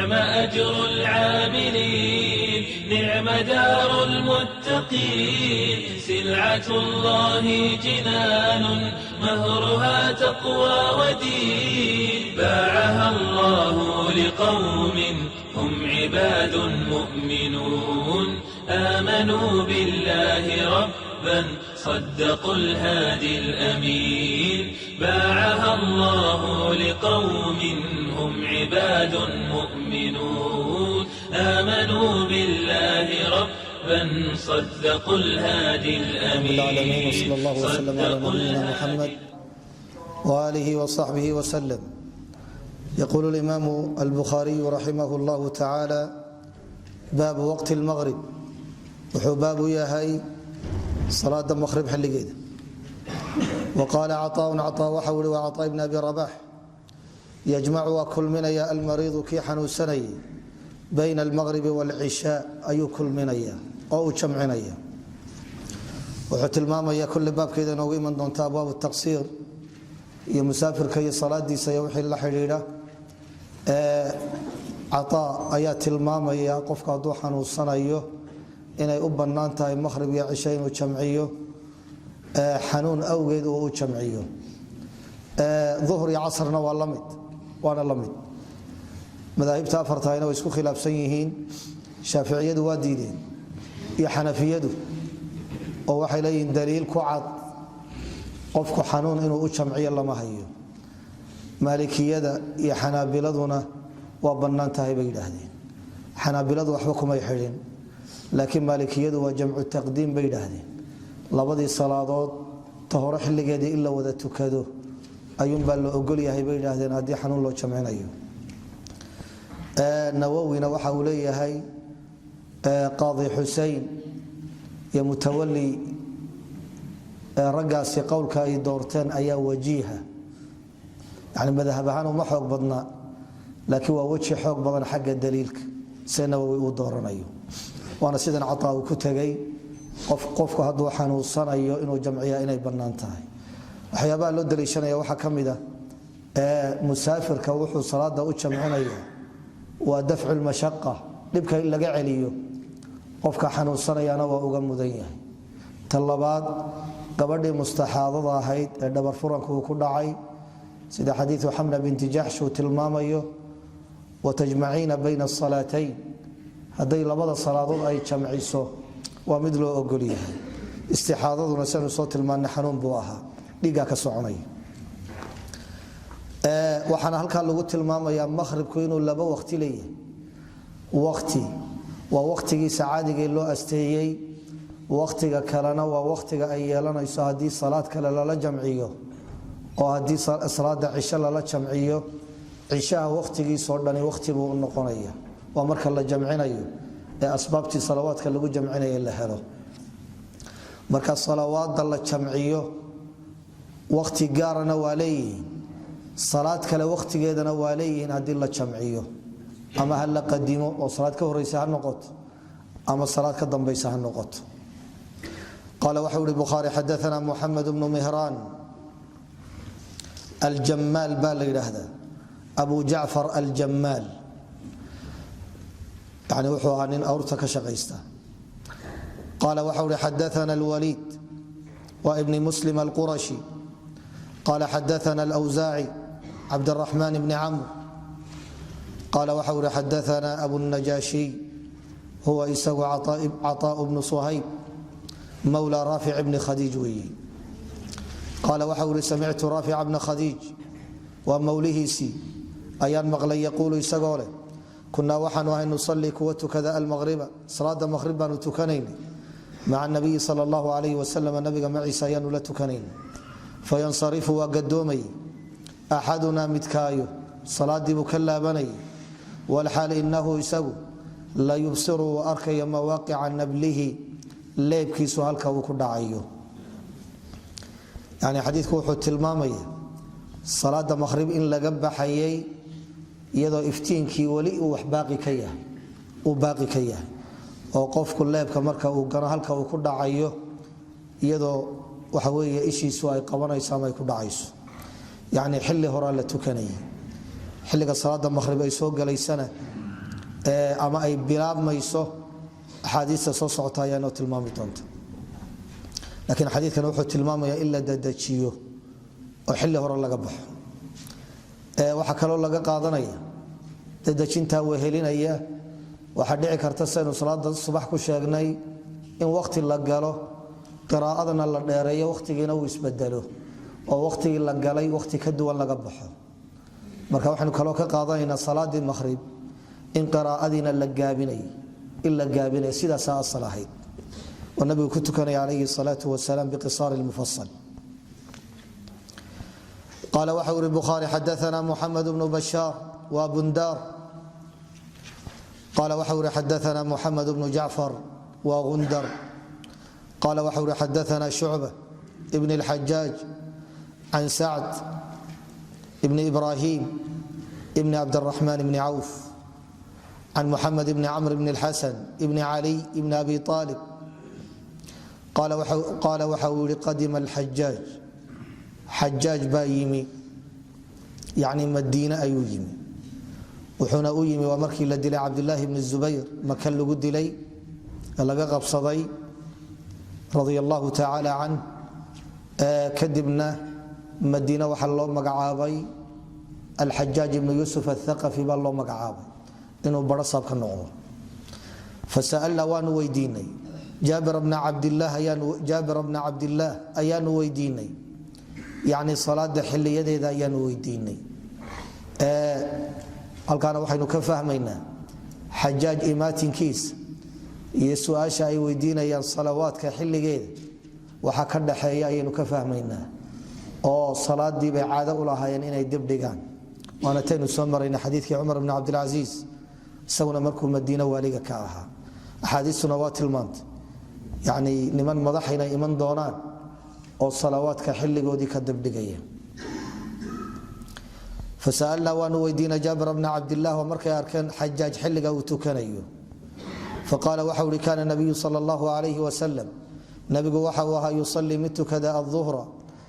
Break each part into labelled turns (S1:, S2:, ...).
S1: نعم أجر العاملين نعم دار المتقين سلعة الله جنان مهرها تقوى ودين باعها الله لقوم هم عباد مؤمنون آمنوا بالله ربا صدقوا الهادي الأمين باعها الله لقوم هم عباد مؤمنون آمنوا بالله ربا صدقوا الهادي الأمين
S2: العالمين وصلى الله وسلم على نبينا محمد وآله وصحبه وسلم. يقول الإمام البخاري رحمه الله تعالى باب وقت المغرب wuxuu baab u yahay salaada maqrib xilligeeda. وقال عطاء waxa uu waa عطاء ibn abi rabaح yajmacu wa kulminaya almariid ki xanuunsanay bayna almaghrib wal-isha ayuu kulminaya oo uu jamcinaya. wuxuu tilmaamaya kulli baabkeeda inuu iman doonto baab taqsiir iyo musaafirka iyo salaadiisa iyo wixii la xiriira عطاء ayaa tilmaamaya qofka hadduu xanuunsanayo inay u bannaan tahay maqrib iyo cisha inuu jamciyo xanuun awgeed uu u jamciyo. duhr iyo casrna waana la mid madaahibta afartaayna way isku khilaafsan yihiin. shaaficiyadu waa diideen iyo xanafiyadu oo waxay leeyihiin daliil ku cad qofku xanuun inuu u jamciyo lama hayo. maalikiyada iyo xanaabiladuna waa bannaan tahay bay yidhaahdeen. xanaabiladu waxba kumay xidhin laakiin maalikiyadu waa jamcu taqdiim bay yidhaahdeen. labadii salaadood ta hore xilligeedii in la wada tukado ayuunbaa la ogol yahay bay yidhaahdeen haddii xanuun loo jamcinayo. nawowina waxa uu leeyahay qaadi xusein iyo mutawali raggaasi qowlka ay doorteen ayaa wajiiha yani madahab ahaan uma xoog badna laakiin waa weji xoog badan xagga daliilka see nawowi uu dooranayo. waana sidan cataa uu ku tegay qofku hadduu xanuunsanayo inuu jamciya inay bannaan tahay. waxyaabaha loo daliishanaya waxaa ka mid ah musaafirka wuxuu salaada u jamcinaya waa dafcu lmashaqa dhibka in laga celiyo qofka xanuunsanayana waa uga mudan yahay. ta labaad gabadhii mustaxaadada ahayd ee dhabar furanku uu ku dhacay sida xadiidu xamna binti jaxsh uu tilmaamayo watajmaciina bayna asalaatayn hadday labada salaadood ay jamciso waa mid loo ogol yahay. istixaadaduna sanu soo tilmaanay xanuun buu ahaa dhiiga ka soconay. waxaana halkaa lagu tilmaamayaa maqribku inuu laba waqti leeyahay. waqti waa waqtigiisa caadiga loo asteeyey, waqtiga kalena waa waqtiga ay yeelanayso haddii salaad kale lala jamciyo oo haddii salaada cisho lala jamciyo cishaha waqtigiisoo dhani waqti buu noqonaya. waa marka la jamcinayo ee asbaabtii salawaadka lagu jamcinayo la helo. marka salawaada la jamciyo waqti gaarana waa leeyihiin, salaad kale waqtigeedana waa leeyihiin haddii la jamciyo ama ha la qadimo oo salaad ka horeysa ha noqoto ama salaad ka dambaysa ha noqoto. قال وحول البخاري حدثنا محمد بن مهران الجمال بالغ هذا أبو جعفر الجمال يعني وحو عن أورتك شقيستا. قال وحول حدثنا الوليد وابن مسلم القرشي قال حدثنا الأوزاعي عبد الرحمن بن عمرو قال وحول حدثنا أبو النجاشي هو إساق عطاء بن صهيب مولى رافع بن خديج وي. قال وحول سمعت رافع بن خديج وموليه سي أيان مغلي يقول إساقوله كنا وحن وأن نصلي كوتك ذا المغرب صلاة المغرب نتكنين مع النبي صلى الله عليه وسلم النبي معي سيان لتكنين فينصرف وقدومي أحدنا متكايو صلاة بكلا بني والحال إنه يسو لا يبصر وأركي مواقع نبله leebkiisu halka uu ku dhacayo. yani xadiidku wuxuu tilmaamaya salaada maqrib in laga baxayay iyadoo iftiinkii wali uu wax baaqi ka yahay oo qofku leebka marka uu garo halka uu ku dhacayo iyadoo waxa weeye ishiisu ay qabanayso ama ay ku dhacayso. yani xilli hore la tukanayay xilliga salaada maqrib ay soo galaysana ama ay bilaabmayso axaadiista soo socota ayaanoo tilmaami doonta laakiin xadiidkan wuxuu tilmaamayaa in la dadajiyo oo xilli hore laga baxo waxaa kaloo laga qaadanaya dadajintaa wehelinaya waxaa dhici karta saynu salaada subax ku sheegnay in waqti la galo qiraa'adana la dheereeyo waqtigiina uu isbedelo oo waqtigii la galay waqti ka duwan laga baxo marka waxaanu kaloo ka qaadanaynaa salaadii maghrib in qiraa'adiina la gaabinay sidaasaa asal ahayd oo nabigu ku tukanaya calayhi salaatu wasalaam biqisaar lmufasal قال وحور البخاري حدثنا محمد بن بشار وبندار قال وحور حدثنا محمد بن جعفر وغندر قال وحور حدثنا شعبة ابن الحجاج عن سعد ابن إبراهيم ابن عبد الرحمن بن عوف عن محمد بن عمرو بن الحسن ابن علي ابن أبي طالب قال وحور قدم الحجاج حجاج بايمي يعني مدينة أيويمي وحنا أيمي ومركي لدلي عبد الله بن الزبير مكان لقد لي لقى صدي رضي الله تعالى عنه كدبنا مدينة وحلو مقعابي الحجاج بن يوسف الثقفي بالله مقعابي إنه برصاب كنوع فسألنا وان ويديني جابر بن عبد الله أيان ويديني يعني صلاة حلية أيان ويديني halkaana waxaynu ka fahmaynaa xajaaj imaatinkiisa iyo su'aasha ay weydiinayaan salawaadka xilligeeda waxa ka dhaxeeya ayaynu ka fahmaynaa oo salaadii bay caado u lahaayeen inay dib dhigaan waana taynu soo marayna xadiidkii Umar ibn Abdul Aziz isaguna markuu Madiina waaliga ka ahaa axaadiisuna waa tilmaantay yani niman madaxayna iman doonaan oo salawaadka xilligoodii ka dib dhigaya فسألنا وانو ويدينا جابر بن عبد الله ومركي أركان حجاج حلقة وتكنيه فقال وحول كان النبي صلى الله عليه وسلم نبي وحوها يصلي مت كذا الظهر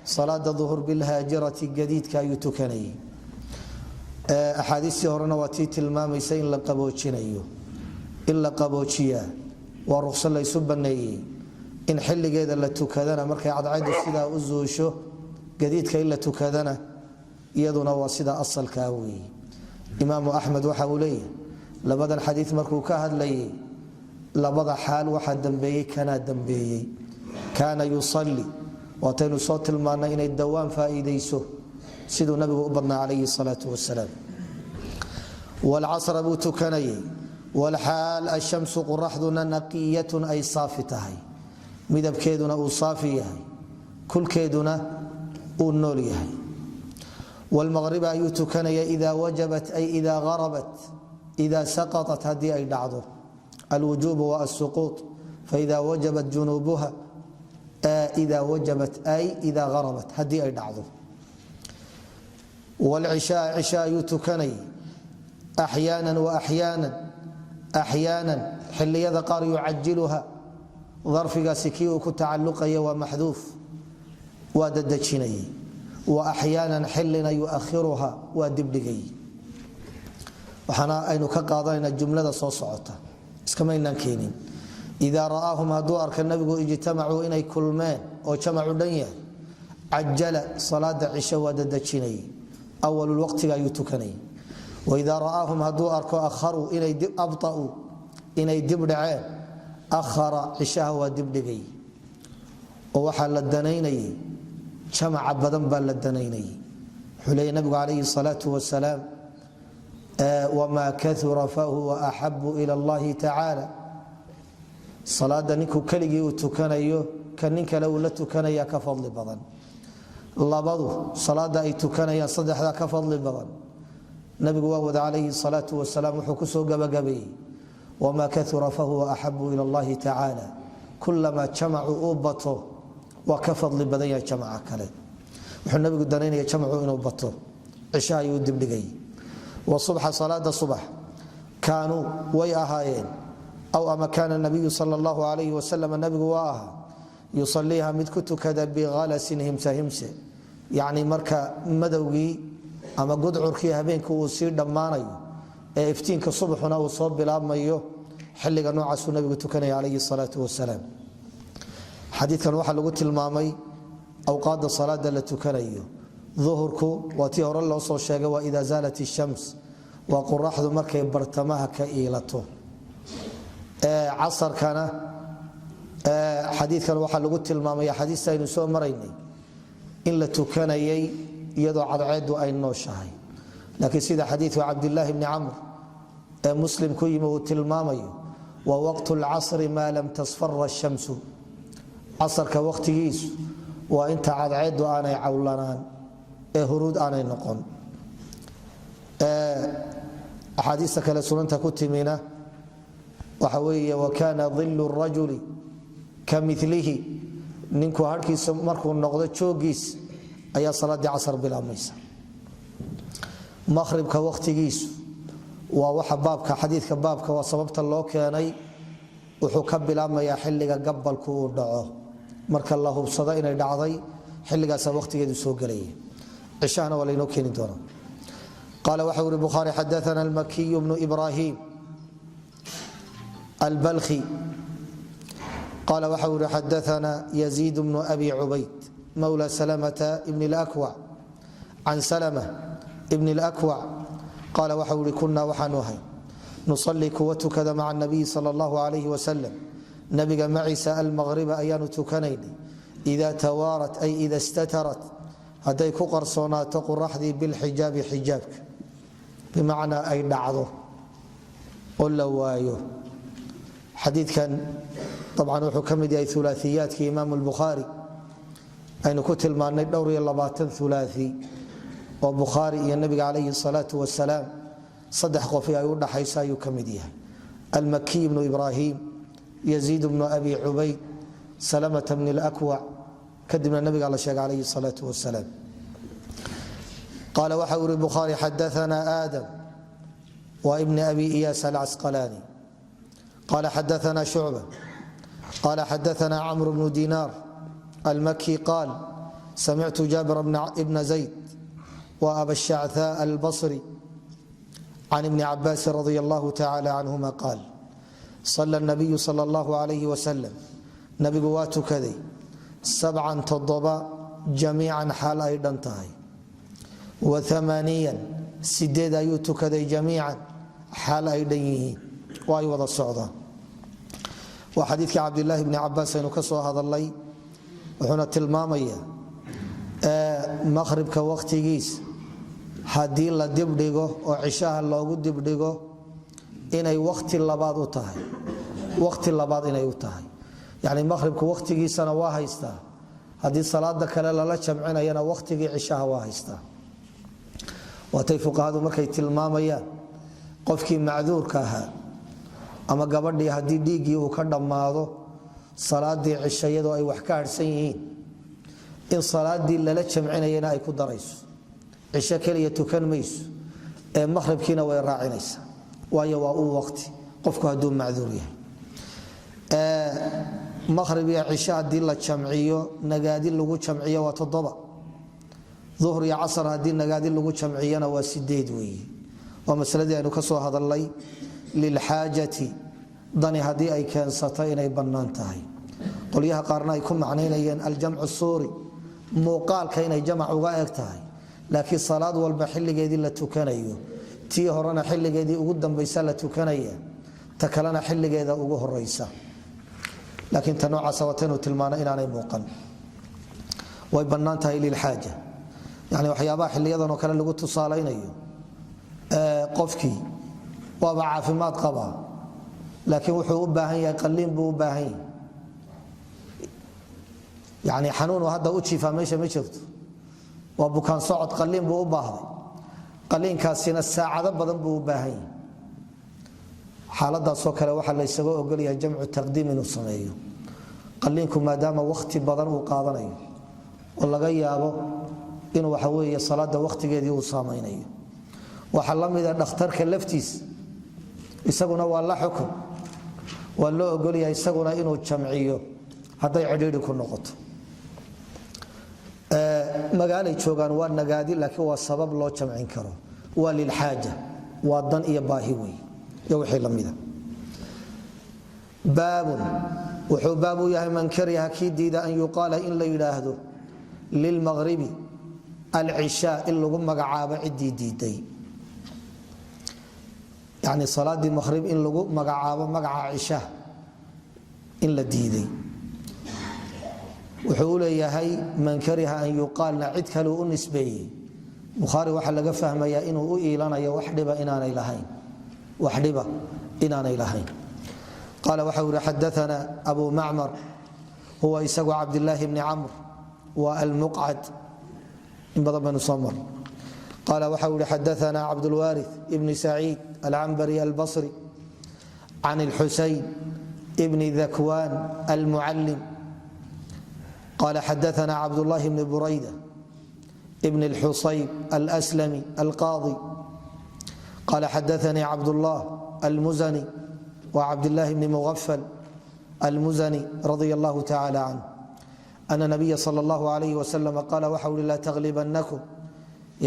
S2: صلاة الظهر بالهاجرة جديد كايتكني أحاديث هرنا وتيت المام يسين لقبوتشنيو إلا قبوتشيا ورخص الله يسبني إن حل جيدا لتكذنا مركي عد عيد السيدة أزوشو جديد كإلا تكذنا iyaduna waa sida asalka weey imaam ahmed waxa uu leeyahay labada xadiis markuu ka hadlayay labada xaal waxa dambeeyay kana yusalli wa taynu soo tilmaanay inay dawaan faa'iideyso sidoo nabigu u badnaa calayhi salaatu wasalaam wal asr abu tukanay wal hal ash-shams qurahduna naqiyatun ay saafitahay midabkeeduna uu saafi yahay kulkeeduna uu nool yahay والمغرب أيتكني إذا وجبت أي إذا غربت إذا سقطت هذه أي دعضه الوجوب والسقوط فإذا وجبت جنوبها إذا وجبت أي إذا غربت هذه أي دعضه والعشاء عشاء يتكني أحيانا أحيانا حل يذقار يعجلها ظرف سكيو كتعلقي ومحذوف وددتشني وأحيانا حلنا يؤخرها ودبدغي وحنا أين كقاضينا الجملة صوصعته كما إننا كينين إذا رآهم هدو أرك النبي اجتمعوا إني كلمان أو جمعوا دنيا عجل صلاة عشاء وددتشني أول الوقت يتكني وإذا رآهم هدو أرك أخروا إني أبطأوا إني دبدعان أخر عشاء ودبدغي ووحل الدنيني جمع بدن بالدنيني حلي النبي عليه الصلاة والسلام وما كثر فهو أحب إلى الله تعالى صلاة نكو كلجي وتكنيو كنك لو لا تكنيا كفضل بدن الله بضو صلاة أي تكنيا صدح ذا كفضل بدن نبي وود عليه الصلاة والسلام حكسو قبقبي وما كثر فهو أحب إلى الله تعالى كلما جمعوا أوبطوا وكفضل بدن جماعه كله وحنا النبي قدانين يجمعوا انه بطو عشاء يودب دغي وصبح صلاه الصبح كانوا وياهاين او اما كان النبي صلى الله عليه وسلم النبي واه يصليها مدكت كذا بغلس همسه يعني marka madawgi ama gudcurkii habeenku uu si dhamaanayo iftiinka subaxuna uu soo bilaabmayo xilliga noocaas uu nabigu tukanaya calayhi salaatu wasalaam xadiidkan waxaa lagu tilmaamay awqaadda salaada la tukanayo duhurku waa tii hore loo soo sheegay waa idaa zaalat ishams waa qoraxdu markay bartamaha ka iilato casarkana xadiidkan waxaa lagu tilmaamay xadiista aynu soo maraynay in la tukanayay iyadoo cadceedu ay nooshahay laakiin sida xadiidka cabdillaahi bni camr ee muslim ku yimi uu tilmaamayo waa waqtu lcasri maa lam tasfara ashamsu casarka waqtigiisu waa inta cadceedu aanay cawlanaan ee huruud aanay noqon axaadiista kale sunanta ku timina waxa weeye wakaana dilu rajuli ka milihi ninku harkiisa markuu noqdo joogiis ayaa salaadii casar bilaabmaysa maqhribka waqtigiisu waa waxa baabka xadiidka baabka waa sababta loo keenay wuxuu ka bilaabmayaa xilliga gabalku uu dhaco marka la hubsado inay dhacday xilligaasa waqtigeedu soo gelayay cishahana waa laynoo keeni doonaa قال وحور البخاري حدثنا المكي بن إبراهيم البلخي قال وحور حدثنا يزيد بن أبي عبيد مولى سلمة بن الأكوع عن سلمة بن الأكوع قال وحور كنا وحنوهي نصلي كوتكذا مع النبي صلى الله عليه وسلم نبي معيس المغرب أيان تكنين إذا توارت أي إذا استترت هديك قرصونات قرحدي بالحجاب حجابك بمعنى أي نعضه قل وايو حديث كان طبعا وحكم دي ثلاثيات كإمام البخاري أين كتل ما ندوري اللباتن ثلاثي وبخاري النبي عليه الصلاة والسلام صدح قفي أيونا حيسا يكمديها المكي بن إبراهيم يزيد بن أبي عبيد سلمة بن الأكوع كدمنا النبي عليه الصلاة والسلام قال وحور البخاري حدثنا آدم وابن أبي إياس العسقلاني قال حدثنا شعبة قال حدثنا عمرو بن دينار المكي قال سمعت جابر بن زيد وأبا الشعثاء البصري عن ابن عباس رضي الله تعالى عنهما قال صلى النبي صلى الله عليه وسلم نبي قوات كذي 7 تضبا جميعا حال أيضا تهي و8 سديد أيوت كذي جميعا حال أيضا يهي وأيوض الصعدة وحديث عبد الله بن عباس ينكسوا هذا الليل وحنا تلمامية مغرب كوقت جيس haddii la dibdhigo oo cishaha loogu dibdhigo inay waqti labaad u tahay yani maqhribku waqtigiisana waa haystaa haddii salaada kale lala jamcinayana waqtigii cishaha waa haystaa waatay fuqahadu markay tilmaamayaan qofkii macduurka ahaa ama gabadhii haddii dhiiggii uu ka dhammaado salaadii cishayadoo ay wax ka harsan yihiin in salaadii lala jamcinayana ay ku darayso cisho kaliya tukan mayso ee maqhribkiina way raacinaysaa waayo waa uu waqti qofku hadduu macduur yahay maqhrib iyo cisho haddii la jamciyo nagaadi lagu jamciyo waa 7 duhr iyo casr haddii nagaadi lagu jamciyana waa 8 weeye waa masaladii aynu ka soo hadalnay lilxaajati dani haddii ay keensato inay bannaan tahay qolyaha qaarna ay ku macnaynayeen aljamcu suuri muuqaalka inay jamac uga eg tahay laakiin salaad walba xilligeedii la tukanayo tii horena xilligeedii ugu dambaysa la tukanaya ta kalena xilligeeda ugu horeysa laakiin tan noocaas watanu tilmaana inaanay muuqan way bannaan tahay lilxaaja yani waxyaabaha xilliyadan oo kale lagu tusaalaynayo qofkii waaba caafimaad qabaa laakiin wuxuu u baahan yahay qalliin buu u baahan yahay yani xanuun hadda u jiifaa meesha ma jirto waa bukaan socod qalliin buu u baahday qalliinkaasina saacado badan buu u baahan yahay xaaladaasoo kale waxaa la isaga ogol yahay jamcu taqdiim inuu sameeyo qalliinku maadaama waqti badan uu qaadanayo oo laga yaabo inuu waxa weeye salaada waqtigeedii uu saameynayo waxa la mid ah dhakhtarka laftiis isaguna waa la xukun waa loo ogol yahay isaguna inuu jamciyo hadday cidhiidhi ku noqoto magaalay joogaan waa nagaadi laakiin waa sabab loo jamcin karo waa lilxaaja waa dan iyo baahi wey iyo wixii lamida baabun wuxuu baab u yahay man kariha kii diida an yuqaala in la yidhaahdo lilmaqribi alcishaa in lagu magacaabo ciddii diiday yani salaadii maqrib in lagu magacaabo magaca cishaa in la diiday wuxuu u leeyahay man kariha an yuqaalna cid kale u nisbeeyey bukhaari waxaa laga fahmayaa inuu u iilanayo wax dhiba inaanay lahayn qaala waxa uu yihi xadaana abu macmar huwa isagu cabdillaahi bni camr wa almuqcad in badan baynu soo mar qaala waxa uu yihi xadaana cabdulwaarith ibni saciid alcambari albasri can alxusayn ibni dakwaan almucallim qaala xadaana cabdullaahi bni burayda ibn الxusayb alslmi alqaadi qaala xadaanii cabdullah almuzani wa cabdillaahi bni muغafal almuzani radia allahu tacala canh ana nabiya sal اllahu alayh wasalam qaala waxa uhi laa taglibanakum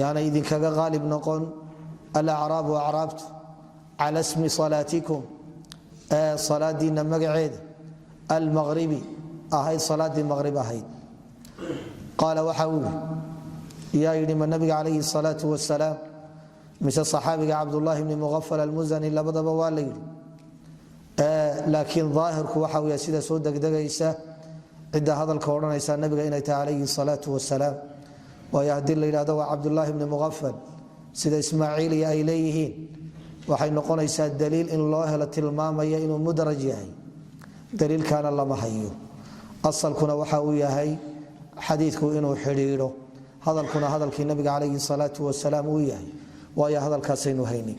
S2: yaanay idinkaga qaalib noqon alacraabu acraabtu cala smi salaatikum ee salaadiina magaceeda almaqribi ahayd salaadii maqrib ahayd qaala waxa uu yaa yidhi ma nabiga calayhi salaau wasalaam mise saxaabiga cabdulaahi bni muafal almuzani labadaba waa la yidhi laakiin aahirku waxa w sida soo degdegaysa cidda hadalka odhanaysa nabiga inay tahay calayhi salaau wasalaam waayo haddii la yidhahdo waa cabdulaahi bni muafal sida ismaaciiliya ay leeyihiin waxay noqonaysaa daliil in loo helo tilmaamaya inuu mudraj yahay daliilkaana lama hayo asalkuna waxa uu yahay xadiidku inuu xidhiidho hadalkuna hadalkii nabiga calayhi salaau wasalaam uu yahay waayo hadalkaasaynu hayni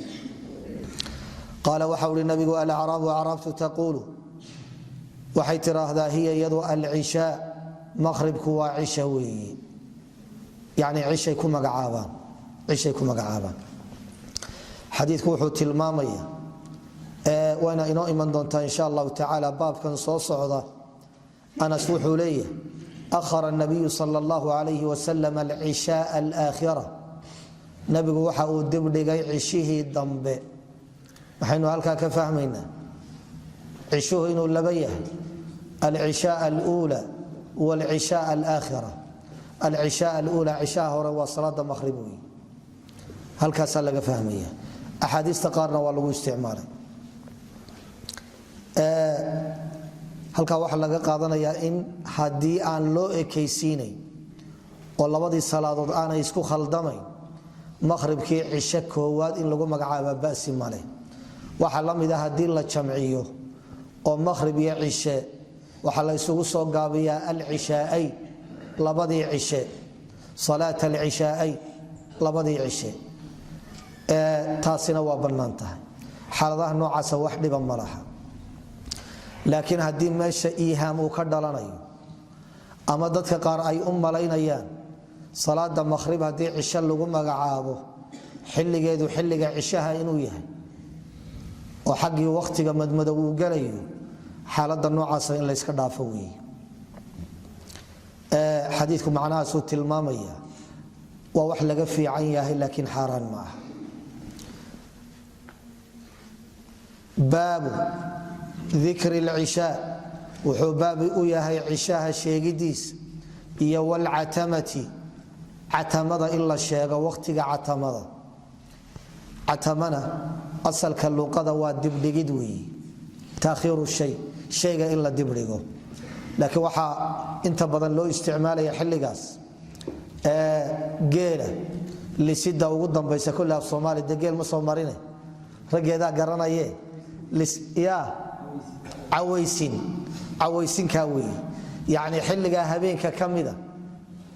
S2: qaala waxa uhi nabigu alacraabu acraabtu taquulu waxay tiraahdaa hiya iyadu alcishaa maqhribku waa cisha weeye yani cishay ku magacaabaan xadiidku wuxuu tilmaamaya wayna inoo iman doontaa insha allahu tacaala baabkan soo socda anas wuxuu leeyahay ahara nabiyu sal اllahu alayh wasalam alcishaaa alaakhira nabigu waxa uu dibdhigay cishihii dambe waxaynu halkaa ka fahmaynaa cishuhu inuu laba yahay alcishaa alula wاlcishaa alaakhira alcishaa alula cishaha hore waa salaada maqhrib wey halkaasaa laga fahmaya axaadiista qaarna waa lagu isticmaalay halkaa waxaa laga qaadanayaa in haddii aan loo ekaysiinayn oo labadii salaadood aanay isku khaldamayn maqhribkii cisho koowaad in lagu magacaaba basi male waxaa la mid a haddii la jamciyo oo maqhrib iyo cishe waxaa la isugu soo gaabiyaa alcishaa'ayn labadii cishe salaat alcishaa'ayn labadii cishe taasina waa bannaan tahay xaaladaha noocaasa wax dhiba ma laha laakiin haddii meesha iihaam uu ka dhalanayo ama dadka qaar ay u malaynayaan salaada maqhrib haddii cisho lagu magacaabo xilligeedu xilliga cishaha inuu yahay oo xaggii wakhtiga madmadow uu galayo xaalada noocaasa in layska dhaafo weeye xadiidku macnahaasuu tilmaamaya waa wax laga fiican yahay laakiin xaaraan ma aha baabu dikri lcishaa wuxuu baabi u yahay cishaha sheegidiis iyo wlcatamati catamada in la sheego wakhtiga catamana asalka luqada waa dibdhigid weeye taakhiiru shay shayga in la dibdhigo laakiin waxaa inta badan loo isticmaalaya xilligaas geela lisida ugu dambaysa kolle af soomaali de geel ma soo marine raggeedaa garanaye cawaysinkaa weeye yacni xilligaa habeenka ka mida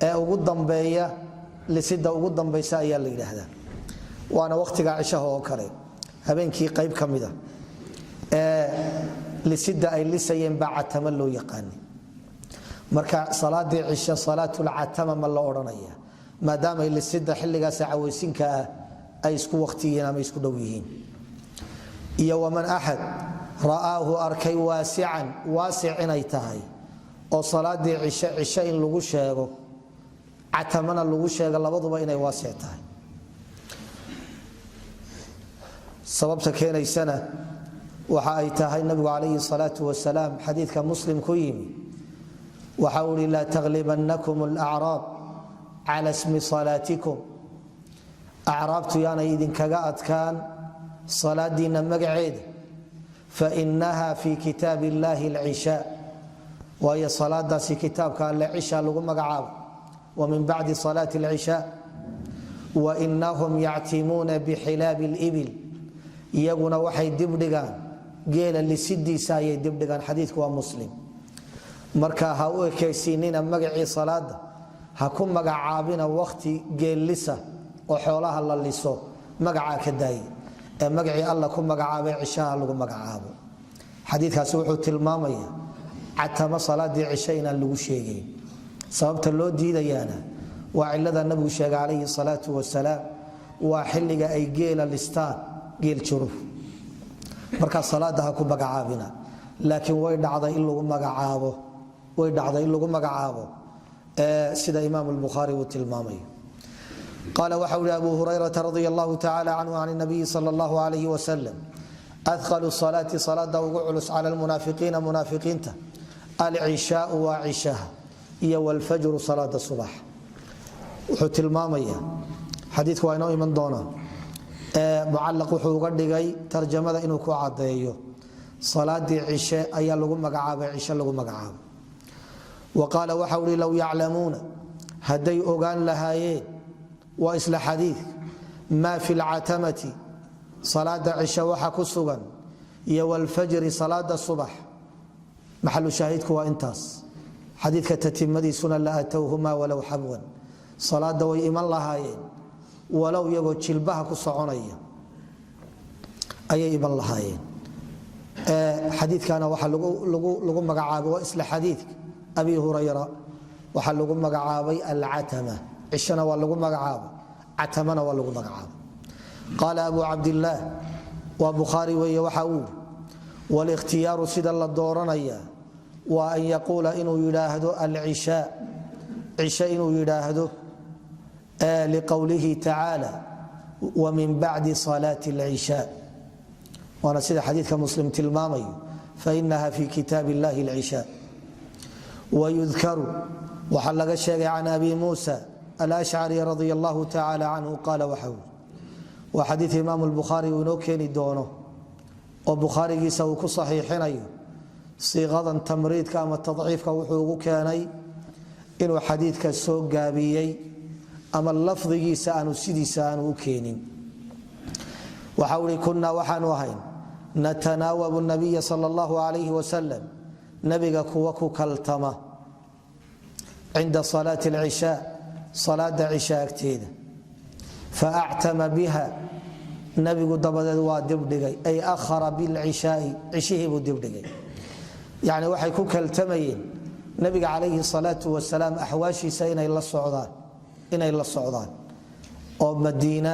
S2: ee ugu dambeeya lisida ugu dambaysa ayaa la yidhaahdaa waana wakhtiga cishaha oo kale habeenkii qayb ka mida ee lisida ay lisayeen baa catama loo yaqaani marka salaadii cisho salaatulcatama ma la odhanaya maadaamay lisida xilligaas cawaysinka ah ay isku wakhtiyihiin ama isku dhow yihiin iyo waman axad ra'aahu arkay waasican waasic inay tahay oo salaadii cisho in lagu sheego catamana lagu sheego labaduba inay waasic tahay sababta keenaysana waxa ay tahay nabigu calayhi salaatu wasalaam xadiidka muslim ku yimi waxa uu yidhi laa taglibannakum alacraab cala ismi salaatikum acraabtu yaanay idinkaga adkaan salaadiinna magaceeda fainaha fi kitaab illahi alcishaa waayo salaadaasi kitaabka alle cishaa lagu magacaabo wa min bacdi salaati alcishaa wainahum yactimuuna bixilaabi alibil iyaguna waxay dibdhigaan geela lisidiisa ayay dibdhigaan xadiidku waa muslim marka ha u ekaysiinina magacii salaada ha ku magacaabina wakhti geellisa oo xoolaha la liso magacaa ka daaye ee magacii alla ku magacaabay cishaha lagu magacaabo xadiidkaasi wuxuu tilmaamaya catama salaadii cisho inaan lagu sheegayn sababta loo diidayaana waa cilada nabigu sheegay calayhi salaatu wasalaam waa xilliga ay geela listaan geel juruf marka salaada ha ku magacaabina laakiin way dhacday in lagu magacaabo sida imaam al-Bukhari uu tilmaamayo قال وحول أبو هريرة رضي الله تعالى عنه عن النبي صلى الله عليه وسلم أثقل الصلاة صلاة وقعلس على المنافقين منافقين العشاء وعشاء والفجر صلاة الصبح وحوت المامية حديث وينوي من دونه معلق وحو قدغي ترجمه انه كو عاديو صلاه عشاء ايا لو مغعابه عشاء لو مغعابه وقال وحولي لو يعلمون هدي اوغان لهايين واسل حديث ما في العتمه صلاه عشاء وحا كسغن يا والفجر صلاه الصبح محل شاهدك وانتاس حديث كتتمدي سنن لا اتوهما ولو حبوا صلاه ويمان لهايين walow iyagoo jilbaha ku soconaya ayay iban lahaayeen xadiidkana waxa lagu magacaabay waa isla xadiidka abi hurayra waxa lagu magacaabay al-atama ishana waa lagu magacaabay atamana waa lagu magacaabay qala abu abdullah wa bukhari waxa uu wal ikhtiyar sida la dooranaya wa an yaqula inuu yiraahdo al-isha isha inuu yiraahdo لقوله تعالى ومن بعد صلاة العشاء وانا سيده حديث مسلم تلمامي فإنها في كتاب الله العشاء ويذكر وحلق الشيخ عن أبي موسى الأشعري رضي الله تعالى عنه قال وحول وحديث إمام البخاري ونوكيني دونه وبخاري يسوك صحيحين صيغة تمريد كما التضعيف كوحوق كاني إنه حديث كالسوق قابيي أما اللفظيسا أنو سيديسا أنو كينين وحولي كنا وحان وهين نتناوب النبي صلى الله عليه وسلم نبي كوكو كالتما عند صلاة العشاء صلاة عشاء كتيدة فأعتم بها نبي دبد ودبدغي أي أخر بالعشاء عشيه بدبدغي يعني وحي كو كالتمين نبي عليه الصلاة والسلام أحواشي سينا إلا الصعودان inay la socdaan oo Madiina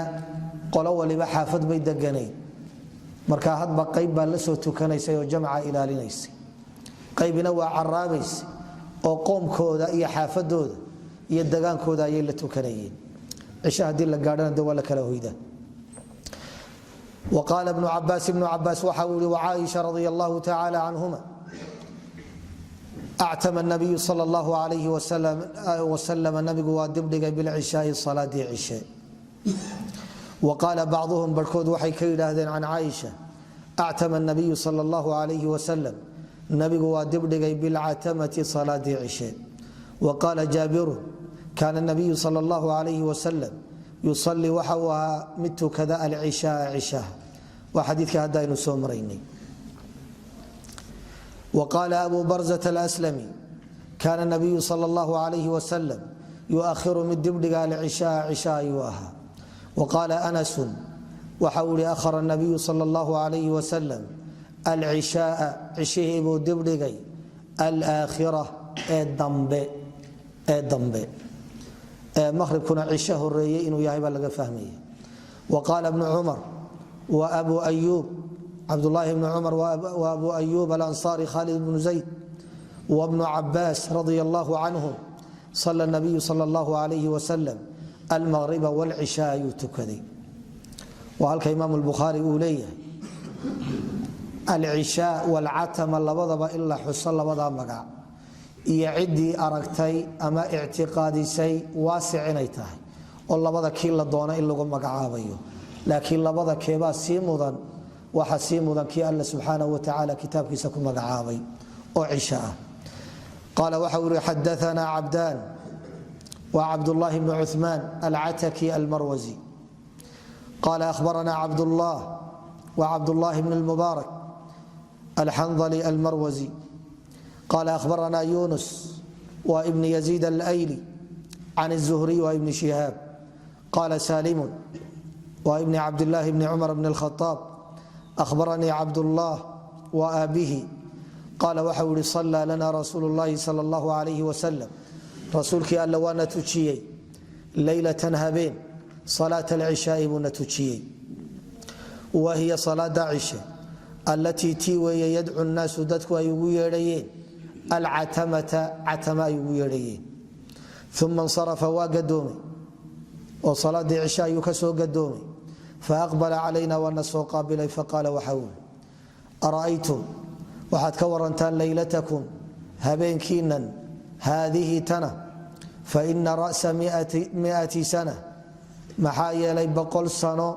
S2: qolo waliba xaafad bay deganay marka hadba qayb baa la soo tukanaysay oo jamca ilaalinaysay qaybina waa caraabaysay oo qoomkooda iyo xaafadooda iyo dagaankooda ay la tukanayeen cisha hadii la gaadhana wala kala hoyda وقال ابن عباس وحول وعائشة رضي الله تعالى عنهما أعتم النبي صلى الله عليه وسلم النبي ودبدغ بالعشاء صلاة عشاء وقال بعضهم بركود وحي كيراهدين عن عائشة أعتم النبي صلى الله عليه وسلم النبي ودبدغ بالعتمة صلاة عشاء وقال جابر كان النبي صلى الله عليه وسلم يصلي وحوها مت كذا العشاء عشاء وحديث هذا نسومريني وقال أبو برزة الأسلمي كان النبي صلى الله عليه وسلم يؤخر من دبدغ العشاء عشاء يواها وقال أنس وحول أخر النبي صلى الله عليه وسلم العشاء عشيه بو دبدغي الآخرة الضمب مغرب كنا عشاه الرئي إنه يهيب لغا فهميه وقال ابن عمر وأبو أيوب عبد الله بن عمر وأبو أيوب الأنصاري خالد بن زيد وابن عباس رضي الله عنهم صلى النبي صلى الله عليه وسلم المغرب والعشاء يتكذي وهلك إمام البخاري أوليه العشاء والعتمة لبضب إلا حصل لبضب مقع يعدي أركتي أما اعتقادي سي واسع نيته والله بضا كيل الدونة إلا قم مقعابيه لكن لبضا كيبا سيمودا وحسيمودا كي الله سبحانه وتعالى كتاب كيسكم مقعابي وعشاء قال وحول حدثنا عبدان وعبد الله بن عثمان العتكي المروزي قال أخبرنا عبد الله وعبد الله بن المبارك الحنظلي المروزي قال أخبرنا يونس وابن يزيد الأيلي عن الزهري وابن شهاب قال سالم وابن عبد الله بن عمر بن الخطاب أخبرني عبد الله وأبيه قال وحول صلى لنا رسول الله صلى الله عليه وسلم رسولك ألا وانا تجيي ليلة هبين صلاة العشاء ونتجيي وهي صلاة عشاء التي تيوي يدعو الناس دتك ويغيرين العتمة عتمة يغيرين ثم انصرف وقدومي وصلاة عشاء يكسو قدومي فأقبل علينا والنسو قابلي فقال وحول أرأيتم وحد كورنتان ليلتكم هبين كينا هذه تنا فإن رأس 100 سنة محايا لي بقول سنة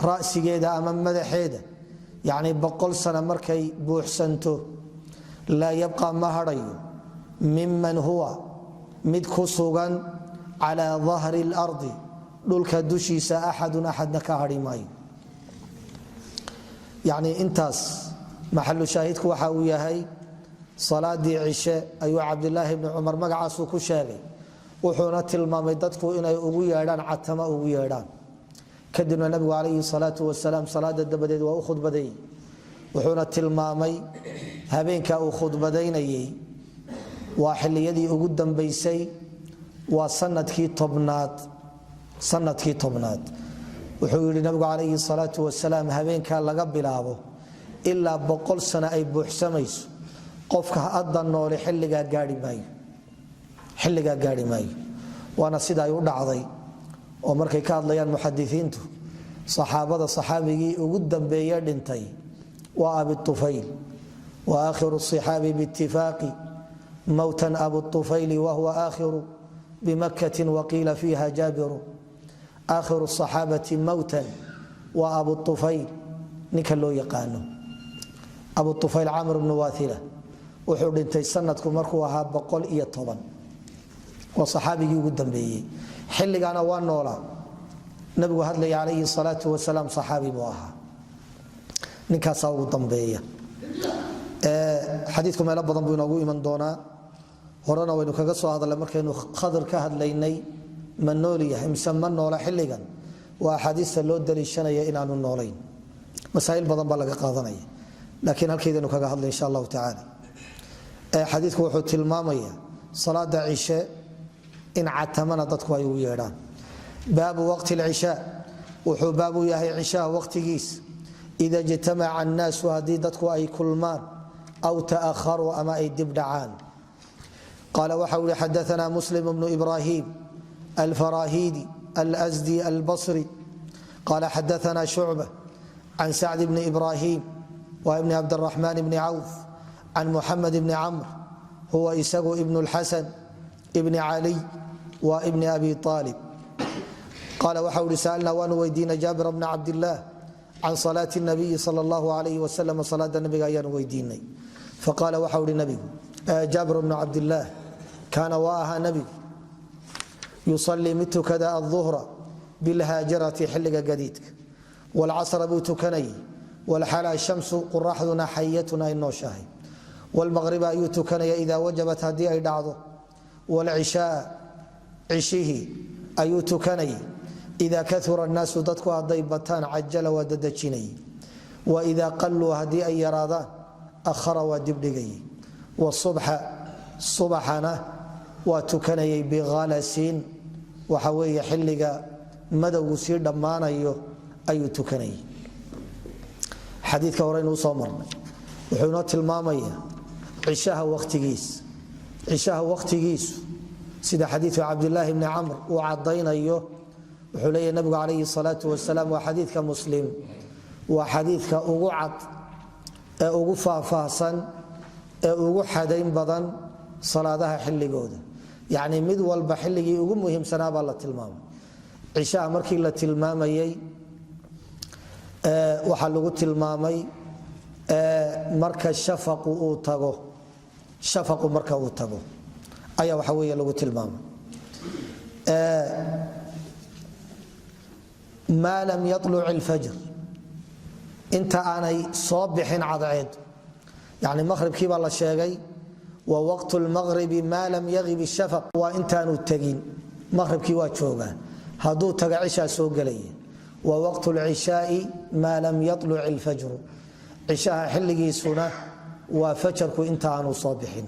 S2: رأسي جيدا أمام مدحيدا يعني بقول سنة مركي بوحسنته لا يبقى مهري ممن هو مدكسوغا على ظهر الأرض دولك دوشيس أحد نكاهري ماي يعني انتاس محل شاهدك وحاوية هاي صلاة دي عشاء أيوة عبد الله بن عمر مقعاسو كشاغي وحونا تلمامي ددكو إنay ugu yeedhaan catama ugu yeedhaan kadibna nabigu calayhi salaatu wasalaam salaada dabadeed waa u khudbaday wuxuuna tilmaamay habeenka uu khudbadaynayay waa xilliyadii ugu dambeysay waa sanadkii tobnaad wuxuu yiri nabigu calayhi salaatu wasalaam habeenka laga bilaabo ilaa 100 sano ay buuxsamayso qofka hadda nool xilliga gaari maayo waana sida ay u dhacday oo markay ka hadlayaan muhaddithiintu saxaabigii ugu dambeeyay dhintay waa Abu Tufayl wa akhiru as-sahabi bi-ittifaqi mawtan Abu Tufayl wa huwa akhiru بمكة وقيل فيها جابر آخر الصحابة موتا وأبو الطفيل نكلو يقانو أبو الطفيل عامر بن واثلة وحول انتي سنتكم مركوها بقول إيا طبعا وصحابي قدام بي حلق أنا وانولا نبي هدلي عليه الصلاة والسلام صحابي بواها نكاسا قدام بي حديثكم يا لبضا بيناقو إيمان دونا horana waynu kaga soo hadalay markaynu khadar ka hadlaynay man nooliyahay misan noola xilligan waa xadiis loo daliishanaya inaanu noolayn masaa'il badan baa laga qaadanaya laakiin halkeedanu kaga hadlay insha Allah ta'ala xadiisku wuxuu tilmaamaya salaada isha in atamana dadku ay u yeedhaan baabu waqti al-isha wuxuu baabu yahay isha waqtigiis ida jitama'a an-nas wa hadii dadku ay kulmaan aw ta'akharu ama ay dibdacaan قال وحول حدثنا مسلم بن إبراهيم الفراهيدي الأزدي البصري قال حدثنا شعبة عن سعد بن إبراهيم وابن عبد الرحمن بن عوف عن محمد بن عمرو هو إساق ابن الحسن ابن علي وابن أبي طالب قال وحول سألنا ونويدين جابر بن عبد الله عن صلاة النبي صلى الله عليه وسلم صلاة النبي أيان ويديني فقال وحول النبي جابر بن عبد الله كان واها نبي يصلي مت كذا الظهر بالهاجرة حلق قديدك والعصر بوتكني والحال الشمس قراحنا حيتنا النوشاهي والمغرب أيوتكني إذا وجبت هدي أي دعضه والعشاء عشيه أيوتكني إذا كثر الناس ضدكوا ضيبتان عجل وددجني وإذا قلوا هدي أي رادان أخر ودبدقي والصبح صبحنا وتكني بغالس وحوي حلقا مدو سير دمانيو أي تكني حديث كورين وصمر وحونات المامية عشاها وقت جيس سيد حديث عبد الله بن عمرو وعضينا أيه wuxuu leeyahay nabigu calayhi salaatu wasalaam waa xadiidka muslim waa xadiidka ugu cad ee ugu faahfaahsan ee ugu xadayn badan salaadaha xilligooda yacni mid walba xilligii ugu muhiimsanaa baa la tilmaamay cishaha markii la tilmaamayey waxaa lagu tilmaamay marka shafaqu marka uu tago ayaa waxa weeye lagu tilmaamay maa lam yaluc ilfajr inta aanay soo bixin cadceed yani maqhribkii baa la sheegay wa waqtu lmaqribi maa lam yagib ishafaq waa intaanu tegin maqhribkii waa joogaa hadduu taga cishaa soo gelaya wa waqtu lcishaai maa lam yaluc ilfajru cishaha xilligiisuna waa fajarku inta aanu soo bixin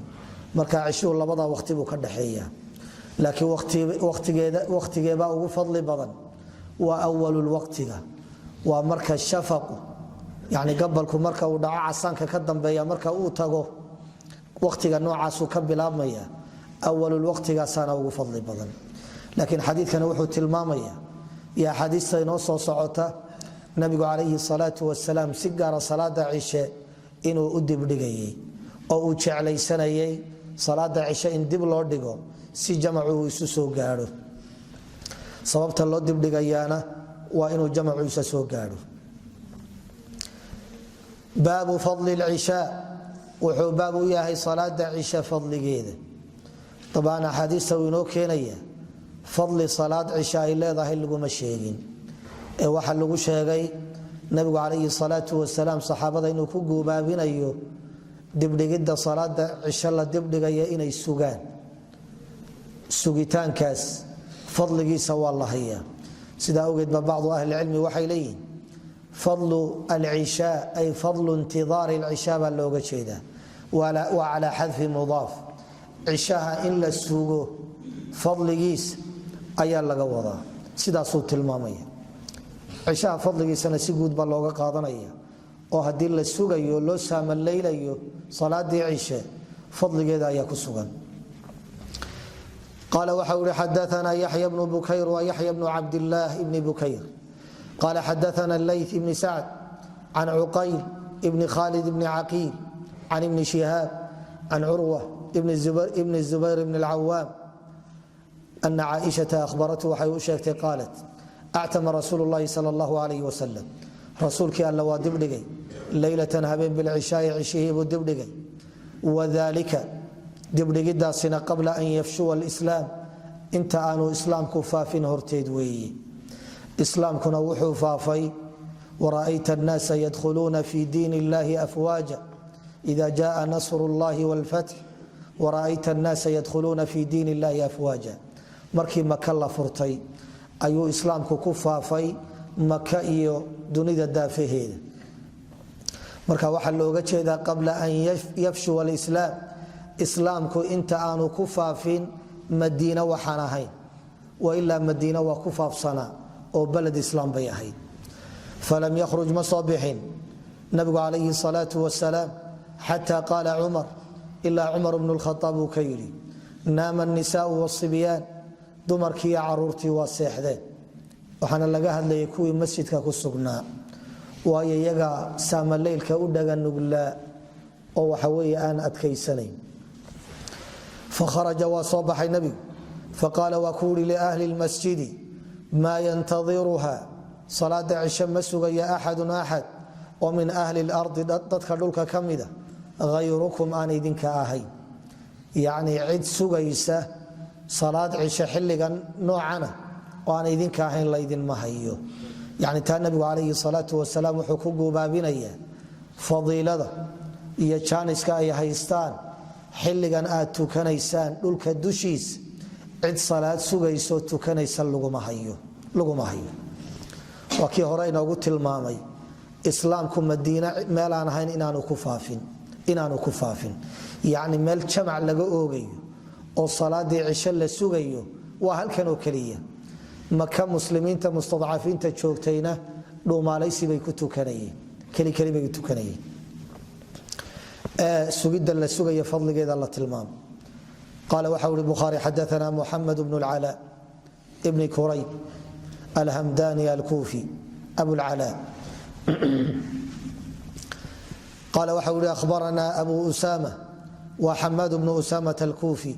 S2: marka cishuhu labada waqti buu ka dhaxeeya laakiin waqtigeebaa ugu fadli badan waa awalulwaqtiga waa marka shafaqu yani gabalku marka uu dhaco casaanka ka dambeeya marka uu tago waqtiga noocaasuu ka bilaabmaya awalulwaqtigaasaana ugu fadli badan laakiin xadiidkani wuxuu tilmaamaya iyo axaadiista inoo soo socota nabigu calayhi salaatu wasalaam si gaara salaada cishe inuu u dibdhigayey oo uu jeclaysanayay salaada cishe in dib loo dhigo si jamacu uu isu soo gaadho sababta loo dibdhigayaana waa inuu jamacu isa soo gaadho baabu fadli lcishaa wuxuu baab u yahay salaada cishe fadligeeda dabcan axaadiista uu inoo keenaya fadli salaad cishe ay leedahay laguma sheegin ee waxaa lagu sheegay nabigu calayhi salaatu wasalaam saxaabada inuu ku guubaabinayo dibdhigidda salaada cishe la dibdhigaya inay sugaan sugitaankaas fadligiisa waa la hayaa sidaa awgeed ba bacdu ahlicilmi waxay leeyihin fadlu alcishaa ay fadlu intidaari alcishaa baa looga jeedaa waa calaa xadfi mudaaf cishaha in la sugo fadligiisa ayaa laga wadaa sidaasuu tilmaamaya cishaha fadligiisana si guud baa looga qaadanaya oo haddii la sugayo loo saamalaylayo salaadii cishe fadligeeda ayaa ku sugan قال وxau حدثنا يحيى بن بكير ويحيى بن عبد الله بن بكير قال حدثنا الليث بن سعد عن عقيل بن خالد بن عقيل عن ابن شهاب عن عروة بن الزبير بن العوام أن عائشة أخبرته waxay u sheegtay قالت أعتم رسول الله صلى الله عليه وسلم rasuulkii alla waa dibdhigay laylatan habeen bilcishaa'i cishihii buu dibdhigay wadalika dibdhigidaasina qabla an yafshuwa alislaam inta aanu islaamku faafin horteed weeye islaamkuna wuxuu faafay wara'ayta annaasa yadkhuluuna fi diin illahi afwaaja ida jaa nasru llahi walfatx wara'ayta annaasa yadkhuluuna fi diin illahi afwaaja markii maka la furtay ayuu islaamku ku faafay maka iyo dunida daafaheeda marka waxaa looga jeedaa qabla an yafshuwa alislaam islaamku inta aanu ku faafin madiina waxaan ahayn wailaa madiina waa ku faafsanaa oo baled islaam bay ahayd falam yakhruj ma soo bixin nabigu calayhi salaatu wasalaam xataa qaala cumar ilaa cumar bnu lkhaaab uu ka yidhi naama annisaau wasibyaan dumarkiiyo caruurtii waa seexdeen waxaana laga hadlayay kuwii masjidka ku sugnaa waayo iyaga saamaleylka u dhaganuglaa oo waxa weeye aan adkaysanayn fakharaja waa soo baxay nebigu faqaala waa ku yidhi liahli lmasjidi maa yantadiruha salaada cishe ma sugaya axadun axad oo min ahli lardi dadka dhulka ka mida hayrukum aan idinka ahayn yacnii cid sugaysa salaad cishe xilligan noocana oo aan idinka ahayn laydinma hayo yani taa nabigu calayhi salaatu wasalaam wuxuu ku guubaabinayaa fadiilada iyo jaaniska ay haystaan xilligan aad tukanaysaan dhulka dushiisa cid salaad sugayso tukanaysa laguma hayo waa kii hore inoogu tilmaamay islaamku madiina meel aan ahayn inaanu ku faafin yacni meel jamac laga oogayo oo salaadii cishe la sugayo waa halkan oo keliya maka muslimiinta mustadcafiinta joogtayna dhuumaalaysi ku tukanayeen kelikeli tukanayeen sugidda la sugaya fadligeeda la tilmaamo qaala waxa uri bukhaari xadaana muxamed bnu lcala bni kurayb الهمداني الكوفي أبو العلاء قال وحول أخبرنا أبو أسامة وحماد بن أسامة الكوفي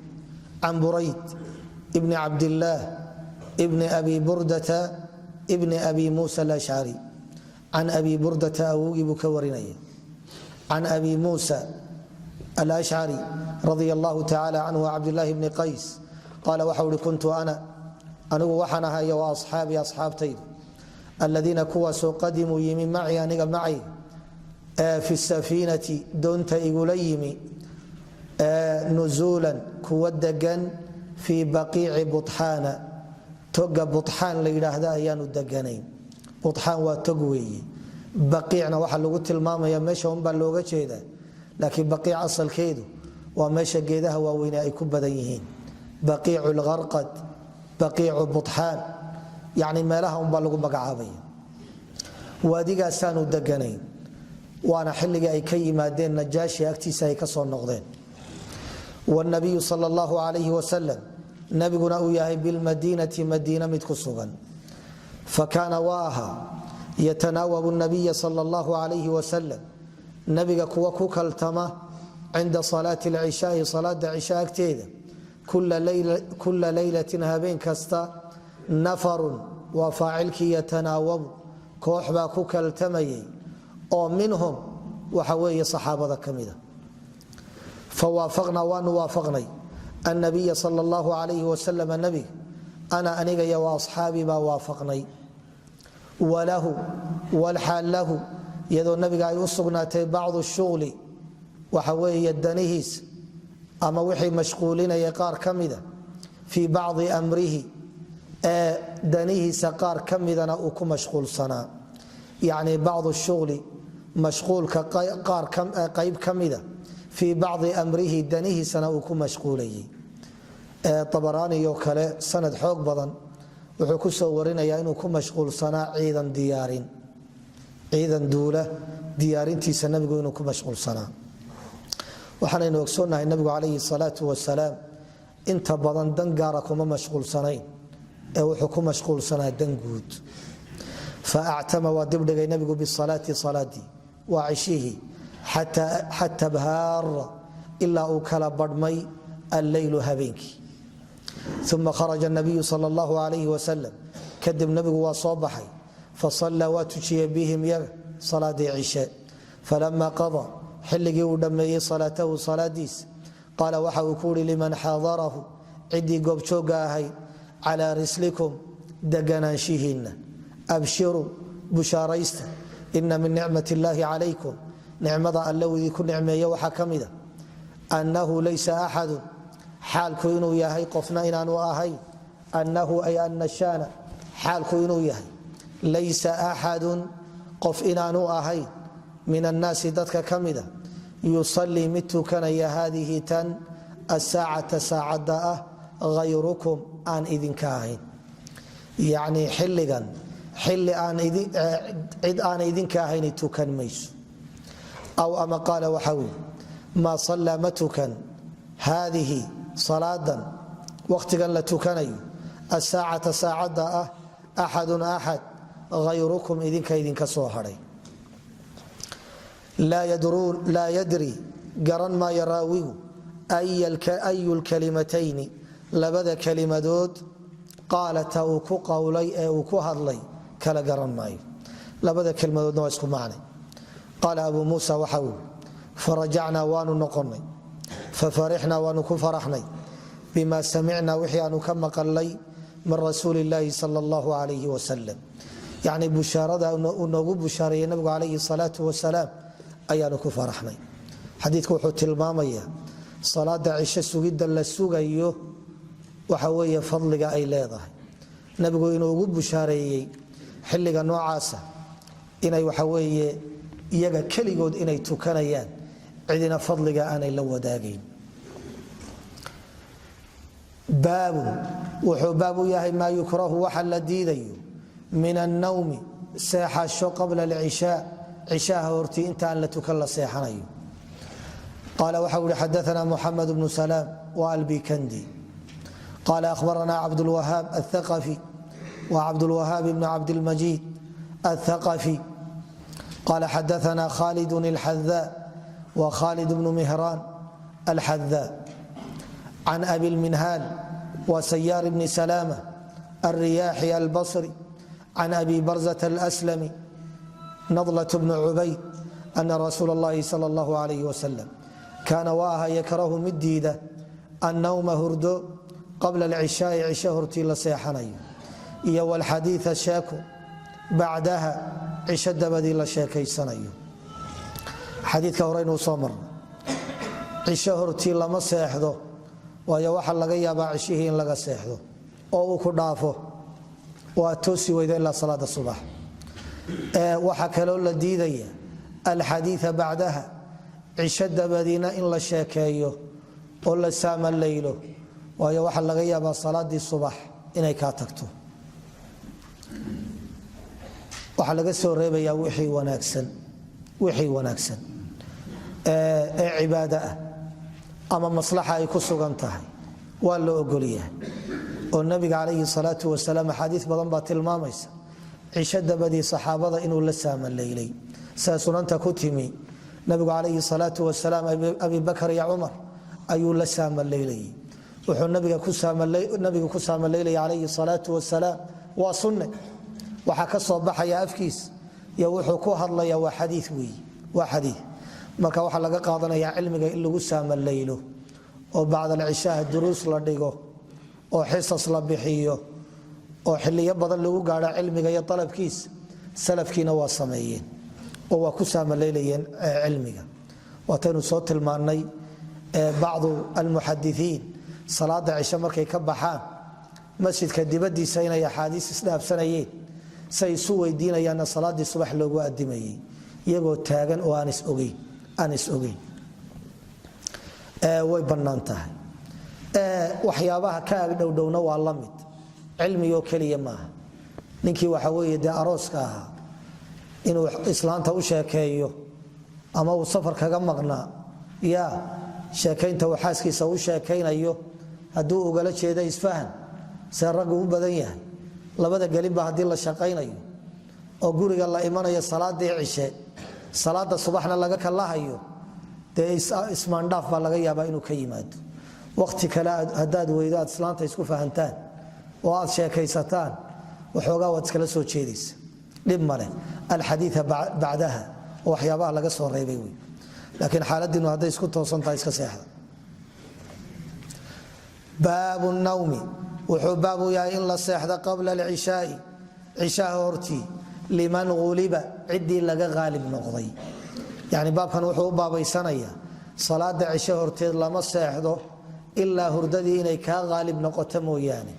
S2: عن بريد ابن عبد الله ابن أبي بردة ابن أبي موسى الأشعري عن أبي بردة أوجي بكورني عن أبي موسى الأشعري رضي الله تعالى عنه وعبد الله بن قيس قال وحول كنت أنا وحنها يا وأصحابي أصحابتي الذين كواسوا قدموا يمين معي أنيق معي في السفينة دونت إيقوليمي نزولا كودقا في بقيع بطحان توقع بطحان ليلة أيان الدقانين بطحان وتقوي بقيعنا وحا لغو تلماما يمشي هم باللوغة جيدا لكن بقيع أصل كيدو ومشي قيدها ووينا أي كبديهين بقيع الغرقد بقيع بطحان يعني ما لها هم باللغو بقعابين واديقا سانو الدقانين وانا حلقا أي كي مادين نجاشي أكتيسا أي كسر النقدين والنبي صلى الله عليه وسلم نبينا وياه بالمدينة مدينة متكسوغا فكان واها يتناوب النبي صلى الله عليه وسلم نبيك كوكو كالتما عند صلاة العشاء صلاة العشاء كتيدة كل ليلة هابين كستا نفر وفاعلك يتناوب كوحبا كالتمي أو منهم وحوي صحابة كميدة فوافقنا ونوافقنا النبي صلى الله عليه وسلم النبي أنا أنيق يا وأصحابي ما وافقني وله والحال له يدو النبي قال يصغنا بعض الشغل وحوي يدنيهس أما وحي مشغولين يقار كمدة في بعض أمره دنيه سقار كمدة أكو مشغول صنع يعني بعض الشغل مشغول كقار قيب كمدة في بعض أمره دنيه سنة أكو مشغولي طبراني يوكله سند حوق بدن wuxuu ku soo warinayaa inuu ku mashquulsanaa ciidan diyaarin ciidan duula diyaarintiisa nabigu inuu ku mashquulsanaa waxaanaynu ogsoonahay nabigu calayhi salaatu wasalaam inta badan dan gaara kuma mashquulsanayn ee wuxuu ku mashquulsanaa dan guud faactama waa dibdhigay nabigu bisalaati salaadii waa cishihi xataa bahaara ilaa uu kala badhmay alleylu habeenkii ثم خرج النبي صلى الله عليه وسلم كدب نبي وصبحي فصلى وتشي بهم صلاة عشاء فلما قضى حلقي ودمي صلاته صلاة ديس قال وحو كوري لمن حاضره عدي قبشوقاهي على رسلكم دقناشيهن أبشروا بشاريست إن من نعمة الله عليكم نعمة الله يكون نعمة وحكمده أنه ليس أحد xaalku inuu yahay qofna inaanu ahayn annahu ay anna shaana xaalku inuu yahay laysa axadun qof inaanu ahayn min annaasi dadka ka mida yusallii mid tukanaya haadihi tan asaacata saacadda ah hayrukum aan idinka ahayn yacni xilligan xilli cid aan idinka ahayn tukan mayso aw ama qaala waxa weye maa sallaa ma tukan haadihi صلاة وقتاً لتكني الساعة ساعة أحد غيركم إذن كسوهري لا يدري قرن ما يراوي أي الكلمتين لبدا كلمة دود قالت أوكو قولي أوكو هضلي كلا قرن ماي لبدا كلمة دود نواسكم معني قال أبو موسى وحول فرجعنا وانو نقرني ففرحنا ونكو فرحنا بما سمعنا وحيانو كما قلي من رسول الله صلى الله عليه وسلم يعني بشارة ونقو بشارة النبي عليه الصلاة والسلام أيانو فرحنا حديث وحوت المامية صلاة عشاء سجد للسوق أيوه وحوية فضلك أي لاضح نبي إنه بشارة حلق نوعاسة إنه وحوية يجا كل جود إنه تكنيان عندنا فضلك أنا لو داقين باب وحباب ياهي ما يكره وحل ديدي من النوم ساحة الشو قبل العشاء عشاء هورتي انت أن لتكل سيحني قال وحول حدثنا محمد بن سلام والبيكندي قال أخبرنا عبد الوهاب الثقفي وعبد الوهاب بن عبد المجيد الثقفي قال حدثنا خالد الحذاء وخالد بن مهران الحذاء عن أبي المنهال وسيار بن سلامة الرياحي البصري عن أبي برزة الأسلمي نضلة بن عبيد أن رسول الله صلى الله عليه وسلم كان waaha yakrahu mid diida annawma hurdo qabla alcishaai cisho hortii la seexanayo iyo walxadiia sheeko bacdaha cisho dabadii la sheekaysanayo xadiidka horeynuu soo marna cisho hortii lama seexdo waayo waxaa laga yaabaa cishihii in laga seexdo oo uu ku dhaafo oo aad toosi weyda ilaa salaada subax waxaa kaloo la diidaya alxadiia bacdaha cisho dabadiina in la sheekeeyo oo la saamalaylo waayo waxaa laga yaabaa salaadii subax inay kaa tagto waxaa laga soo reebayaa wixii wanaagsan ee cibaado ah ama maslaxa ay ku sugan tahay waa loo ogolyahay oo nabiga calayhi salaatu wasalaam axaadiis badan baa tilmaamaysa cisho dabadii saxaabada inuu la saamalaylay saa sunanta ku timi nabigu calayhi salaatu wasalaam abi bakar iyo cumar ayuu la saamalaylayay wuxuu nabiga ku saamalaylaya calayhi salaatu wasalaam waa sunne waxaa ka soo baxaya afkiis iyo wuxuu ku hadlaya waa xadii weey waa xadii marka waxaa laga qaadanayaa cilmiga in lagu saamalaylo oo bacda alcishaha duruus la dhigo oo xisas la bixiyo oo xiliyo badan lagu gaadho cilmiga iyo talabkiisa salafkiina waa sameeyeen oo waa ku saamalaylayeen cilmiga waataynu soo tilmaannay bacdu almuxadisiin salaada cisho markay ka baxaan masjidka dibadiisa inay axaadiis isdhaafsanayeen say isu weydiinayaanna salaadii subax loogu adimayey iyagoo taagan oo aan is ogeyn way bannaan tahay waxyaabaha ka agdhowdhowna waa la mid cilmigoo keliya maaha ninkii waxa weeye dee arooska ahaa inuu islaanta u sheekeeyo ama uu safar kaga maqnaa ya sheekaynta uu xaaskiisa u sheekaynayo hadduu ugala jeeda isfahan see raggu u badan yahay labada gelinba haddii la shaqaynayo oo guriga la imanayo salaadii cishe salaada subaxna laga kalahayo dee ismaandhaaf baa laga yaabaa inuu ka yimaado waqti kale haddaad weydo aad islaanta isku fahantaan oo aad sheekaysataan waxoogaa waad iskala soo jeedaysa dhib male alxadiia bacdaha oo waxyaabaha laga soo reebay wey laakiin xaaladiinu hadday isku toosantahay iska seexda baabu nawmi wuxuu baabu yahay in la seexda qabla alcishaai cishaha hortii liman uliba ciddii laga qaalib noqday yani baabkan wuxuu u baabaysanayaa salaada cisho horteed lama seexdo ilaa hurdadii inay kaa qaalib noqoto mooyaane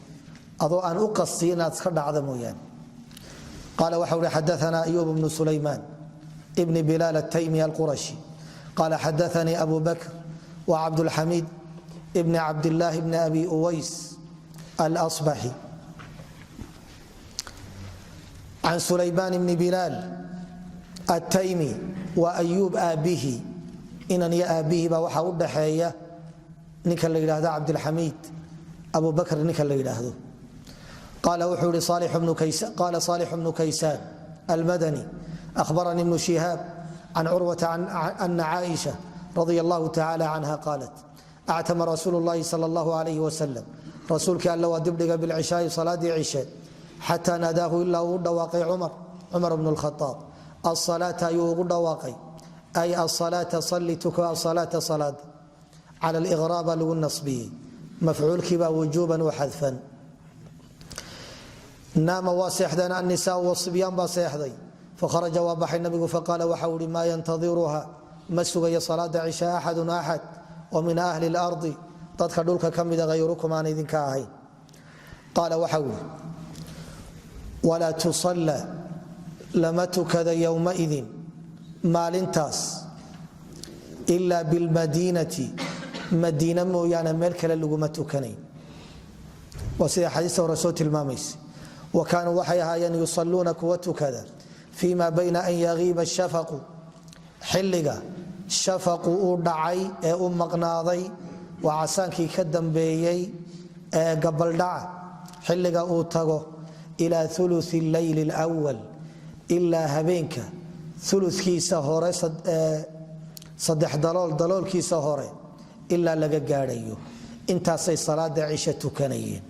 S2: adoo aan u qasti inaad iska dhacda mooyaane قال وxu hi xdثna أyوب بن سليمان بن بلال التيمي القرشي قال xdثني أبو بكر وعبدالحميد بن عبد الله بن أبي أويس الأصبحي عن سليمان بن بلال التيمي وأyوب aabhi inan iyo aabbihi baa waxaa u dhaxeeya ninka la yidhaahdo cabdالحميد أبو بكر ninka la yidhaahdo قال وxuu hi قال صالح بن كيسان المدني أخبرني بن شهاب عن عروة أن عائشة رضي الله تعالى عنها قالت أعتم رسول الله صلى الله عليه وسلم رسuulkii all waa dibdhiga بالعشhاءi صلاadii cishe xatى نادaahu ilaa uu dhawaaqay cمر بن الخطاaب الصلاة ayuu ugu dhawaaqay أي الصلاة صli tuko الصلاة صلاada calى الإغrاab baa lagu naصbiyey mafcuulkiibaa wujuuba u xadfan naama waa seexdeen annisaa wasibyaan baa seexday fakharaja waa baxay nabigu faqaala waxau ihi maa yantadiruha ma sugayo salaada cisha axadun axad oo min ahli اlardi dadka dhulka ka mida hayrukum aan idinka ahayn qaala waxau ihi walaa tusalla lama tukada yowmaidin maalintaas ilaa bilmadiinati madiina mooyaane meel kale laguma tukanayn waa sida xadiista hore soo tilmaamaysa wakaanuu waxay ahaayeen yusaluuna kuwa tukada fii ma bayna an yagiiba shafaqu xilliga shafaqu uu dhacay ee u maqnaaday waa casaankii ka dambeeyey ee gabaldhaca xilliga uu tago ilaa uluث اleyl اlأwal ilaa habeenka ulukiisa hore saddex daloolkiisa hore ilaa laga gaadhayo intaasay salaada cishe tukanayeen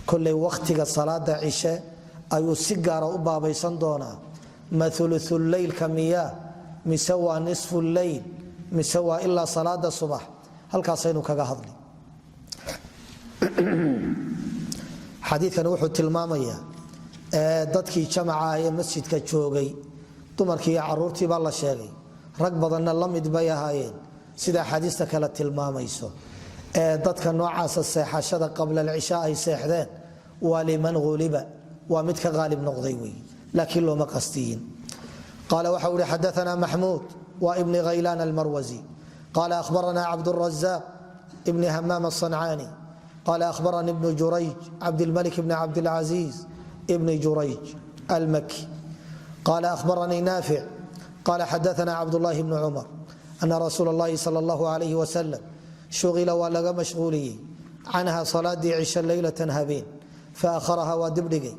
S2: kolley wakhtiga salaada cishe ayuu si gaara u baabaysan doonaa ma uluثu leylka miya mise waa nisfu leyl mise waa ilaa salaada subax halkaasaynu kaga hadli xadiikani wuxuu tilmaamayaa dadkii jamaca ee masjidka joogay dumarkii iyo caruurtii baa la sheegay rag badanna la mid bay ahaayeen sida axaadiista kale tilmaamayso dadka noocaasa seexashada qabla alcishaa ay seexdeen waa liman uliba waa mid ka qaalib noqday wey laakiin looma qastiyin qaala waxa uhi xadaana maxmuud wa ibni khaylaan almarwasi qaala ahbarana cabdurazaaq ibni hamaam aلصancani qaala ahbarani ibnu jurayj cabdilmalik bni cabdilcaziiz ibni jurayj almaki qaala ahbaranii naafic qaala xadaana cabdullahi bni cumar ana rasuul اllahi sal اllahu alayh wasalam shughila waa laga mashquuliyey canha salaadii cisho leylatan habeen faaharaha waa dibdhigay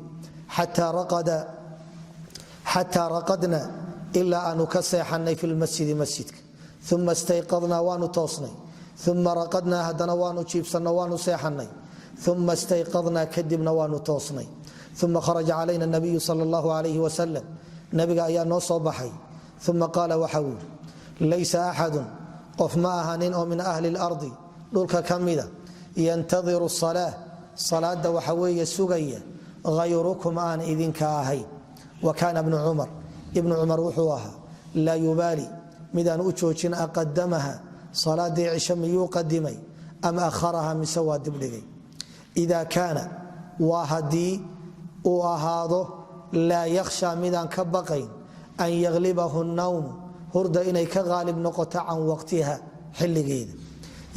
S2: xataa raqadna ilaa aanu ka seexanay fi lmasjidi masjidka uma stayqadnaa waanu toosnay uma raqadnaa haddana waanu jiibsanno waanu seexanay uma stayqadnaa kadibna waanu toosnay uma kharaja calayna nabiyu sal اllahu alayh wasalam nabiga ayaa noo soo baxay uma qaala waxa uu laysa axadun qof ma ahanin oo min ahli اlardi dhulka ka mida yantadiru salaa salaada waxa weeye sugaya hayrukum aan idinka ahayn wa kaana bnu cumar ibnu cumar wuxuu ahaa laa yubaali midaan u joojin aqadamaha salaadii cisho miyuu qadimay am aharaha mise waa dibdhigay ida kaana waa haddii uu ahaado laa yakhsha midaan ka baqayn an yaglibahu nawmu hurda inay ka qaalib noqoto can waqtiha xilligeeda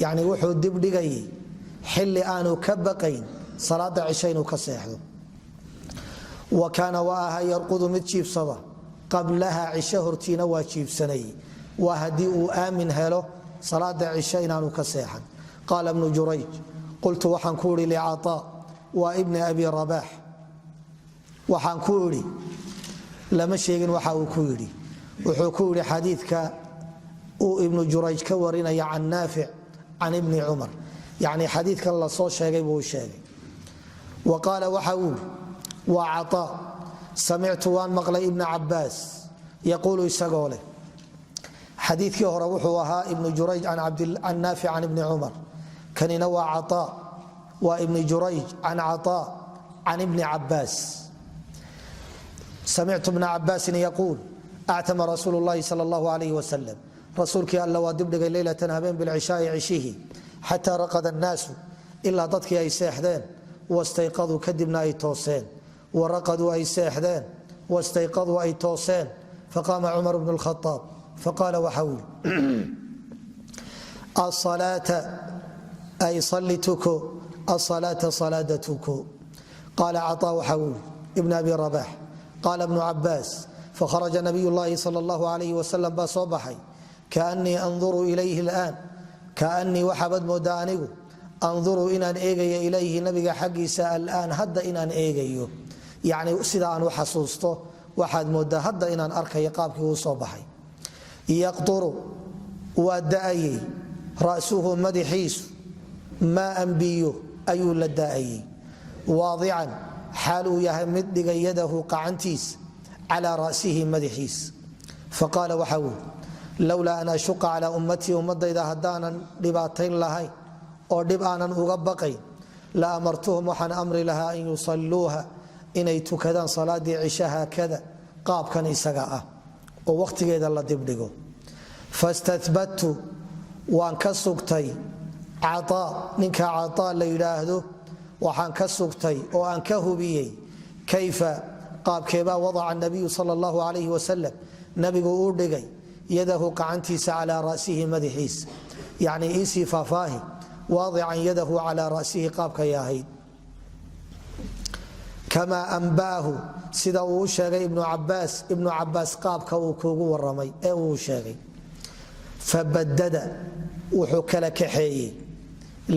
S2: yacni wuxuu dibdhigayay xilli aanu ka baqayn salaada cisho inuu ka seexdo wa kaana waa ahaa yarqudu mid jiibsada qablaha cisho hortiina waa jiibsanayay waa haddii uu aamin helo salaada cisho inaanu ka seexan qaala bnu jurayj qultu waxaan ku idhi licaطaa waa ibni abi rabaax waxaan ku idhi lama sheegin waxa uu ku yidhi wuxuu ku yidhi xadiidka uu ibnu jurayj ka warinaya can naafic can ibni cumar yacni xadiidkan la soo sheegay buu sheegay wa qaala waxa uu waa caطaa samictu waan maqlay ibna cabaas yaquulu isagoo leh xadiikii hore wuxuu ahaa ibnu jurayj can naafic can ibni cumar kanina waa caطaa waa ibni jurayj can caطaa can ibni cabaas samictu bna cabaasin yaquul actama rasuulu اllahi sal اllahu alayh wasalam rasuulkii alla waa dibdhigay leylatan habeen bilcishaai cishihi xataa raqada annaasu ilaa dadkii ay seexdeen wastayqaduu kadibna ay tooseen waraqaduu ay seexdeen wastayqaduu ay tooseen faqaama cumar bnu اlkhaaab faqaala waxa uu asalaata ay salli tuko asalaata salaada tuko qaala caطaa waxa uu ibn abi rabax qaala bnu cabaas fakharaja nabiy llahi sal اllahu alayh wasalam baa soo baxay kaanii anduru ilayhi اlآan kaanii waxaabad moodaa anigu anduru inaan eegayo ilayhi nabiga xaggiisa alaan hadda inaan eegayo yacni sida aan u xasuusto waxaad moodaa hadda inaan arkayo qaabkii uu soo baxay yaqturu waa da'ayey ra'suhu madaxiisu maaan biyo ayuu la da'ayey waadican xaal uu yahay mid dhigay yadahu qacantiisa calaa ra'sihi madaxiisa faqaala waxa uu lowlaa an ashuqa calaa ummatii ummadayda haddaanan dhibaatayn lahayn oo dhib aanan uga baqayn la amartuhum waxaan amri lahaa an yusalluuha inay tukadaan salaadii cisha haakada qaabkan isaga ah oo wakhtigeeda la dibdhigo fastabattu waan ka sugtay caطaa ninka caطaa la yidhaahdo waxaan ka sugtay oo aan ka hubiyey kayfa qaabkeebaa wadaca nabiyu sal اllahu alayh wasalam nabigu uu dhigay yadahu qacantiisa calaa ra'sihi madaxiisa yacni iisii faahfaahi waadican yadahu calaa ra'sihi qaabkay ahayd kamaa anba'ahu sida uu u sheegay ibnu cabaas qaabka uu kuugu waramay ee uu sheegay fabadada wuxuu kala kaxeeyey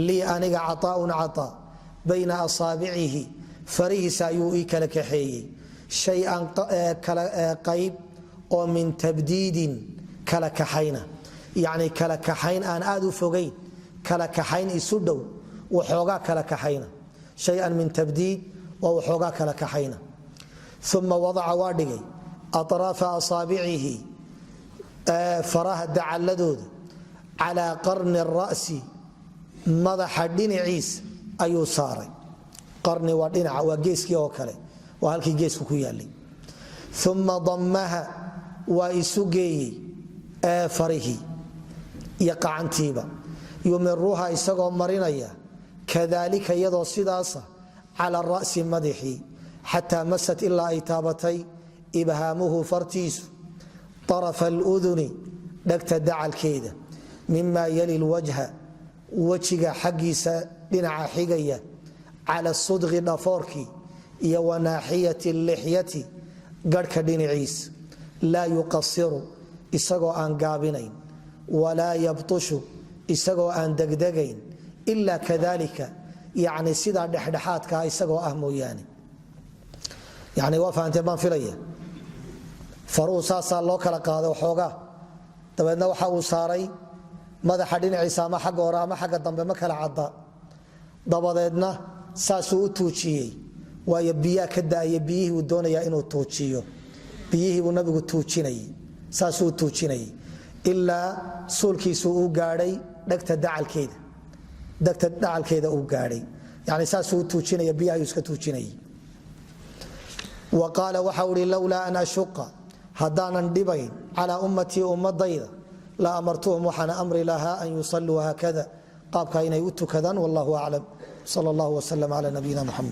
S2: lii aniga caطaa'un caطaa bayna asaabicihi farihiisa ayuu ii kala kaxeeyey shay-an qayb oo min tabdiidin kala kaxayna yacni kala kaxayn aan aad u fogayn kala kaxayn isu dhow waxoogaa kala kaxayna shay-an min tabdiid waa waxoogaa kala kaxayna uma wadaca waa dhigay atraafa asaabicihi faraha dacalladooda calaa qarni ra'si madaxa dhinaciisa ayuu saaray qarni waa dhinaca waa geeskii oo kale waa halkii geesku ku yaalay uma dammaha waa isu geeyey farihii iyo qacantiiba yumiruha isagoo marinaya kadalika iyadoo sidaasa cala ra'si madaxii xataa masat ilaa ay taabatay ibhaamuhu fartiisu arafa aluduni dhegta dacalkeeda mima yali lwajha wejiga xaggiisa dhinaca xigaya cala sudqi dhafoorkii iyo wanaaxiyati lixyati garhka dhinaciisa laa yuqasiru isagoo aan gaabinayn walaa yabtushu isagoo aan degdegayn ila kadalika yani sidaa dhexdhexaadkaa isagoo ah mooyaane yani waa fahanteen baan filaya faruhu saasaa loo kala qaaday waxoogaa dabeedna waxa uu saaray madaxa dhinaciisa ama xagga hore ama xagga dambe ma kala cadda dabadeedna saasuu u tuujiyey waayo biyaa ka daaya biyihii uu doonayaa inuu tuujiyo biyihii buu nabigu tuujinayay saasuu u tuujinayay ilaa suulkiisu uu gaadhay dhegta dacalkeeda uu gaadhay yani saasuu u tuujinaya biyahayuu iska tuujinayay wa qaala waxau ihi lowlaa an ashuqa haddaanan dhibayn calaa ummatii ummadayda la amartuhum waxaana amri lahaa an yusalluu haakada qaabkaa inay u tukadaan wallahu aclam sal allah wslm cala nabiyina muxamed